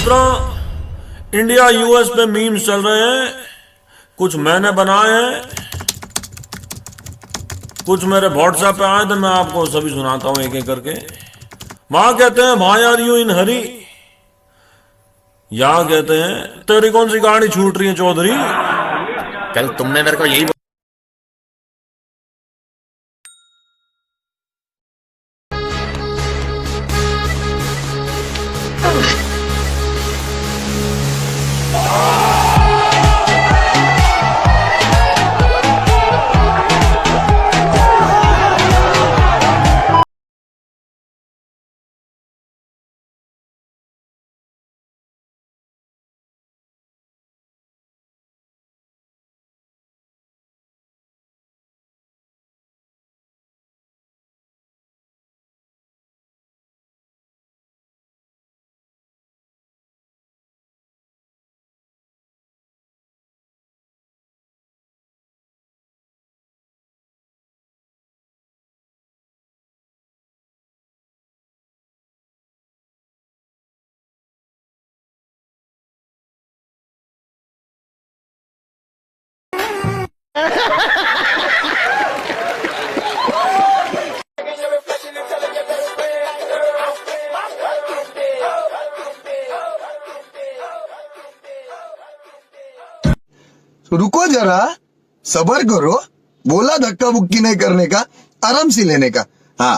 मित्रों, India US पे memes चल रहे हैं। कुछ मैंने बनाए हैं, कुछ मेरे व्हाट्सएप पे आए थे। मैं आपको सभी सुनाता हूं एक एक करके। वहां कहते हैं भाई आर यू इन हरी, यहाँ कहते हैं तेरी कौन सी गाड़ी छूट रही है चौधरी। कल तुमने मेरे को यही रुको जरा, सबर करो। बोला धक्का बुक्की नहीं करने का, आराम से लेने का। हाँ,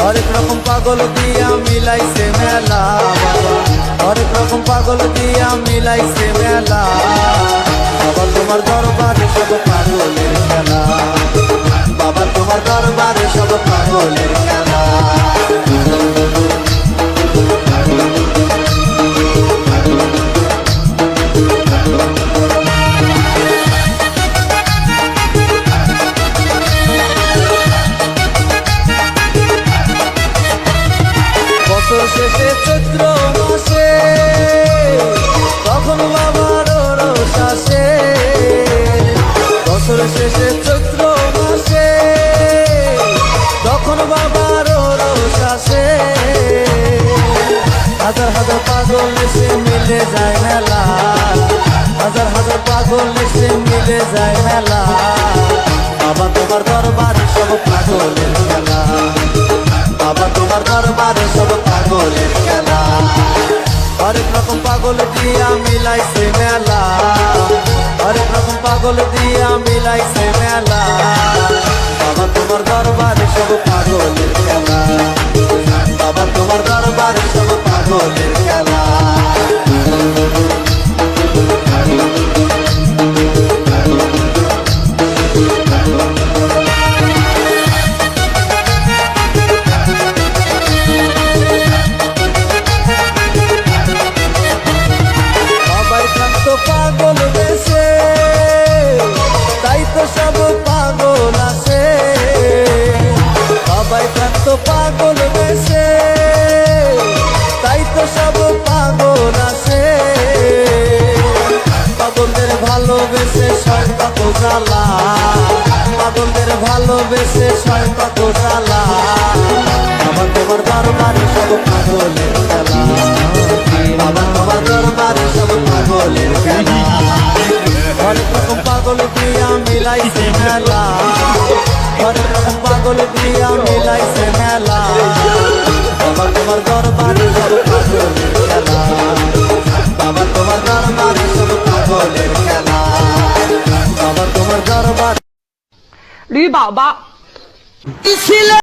হরেক রকম পাগল দিয়া মিলাইছে মেলা বাবা, হরেক রকম পাগল দিয়া মিলাইছে মেলা বাবা। তোমার দরবারে সব পাগলের খেলা বাবা, তোমার দরবারে সব পাগলের খেলা। বছর শেষে চৈত্র মাসে তখন বাবার রোষ আসে, বছর শেষে চৈত্র মাসে তখন বাবার রোষ আসে। হাজার হাজার পাগল এসে মিলে যায় মেলা, হাজার হাজার পাগল এসে মিলে যায় মেলা বাবা। তোমার দরবারে সব পাগলের খেলা বাবা, তোমার দরবারে সব পাগলের খেলা। হরেক রকম পাগল দিয়া মিলাইছে মেলা, হরেক রকম পাগল দিয়া মিলাইছে মেলা বাবা। তোমার দরবারে সব পাগলের খেলা বাবা, তোমার দরবারে সব পাগলের খেলা। পাগল বেশে তাই তো সব পাগল আসে, সবাই প্রান্ত পাগল বেশে তাই তো সব পাগল আসে। পাগলদের ভালোবেসে ছয় কত জ্বালা, পাগলদের ভালোবেসে ছয় কত জ্বালা বাবা। তোমার দরবারে সব পাগলের খেলা বাবা, তোমার দরবারে সব পাগলের খেলা। হরেক রকম পাগল দিয়া মিলাইছে মেলা, হরেক রকম পাগল দিয়া মিলাইছে মেলা বাবা। তোমার দরবারে সব পাগলের খেলা বাবা, তোমার দরবারে সব পাগলের খেলা বাবা। তোমার দরবার 驴宝宝，一起来。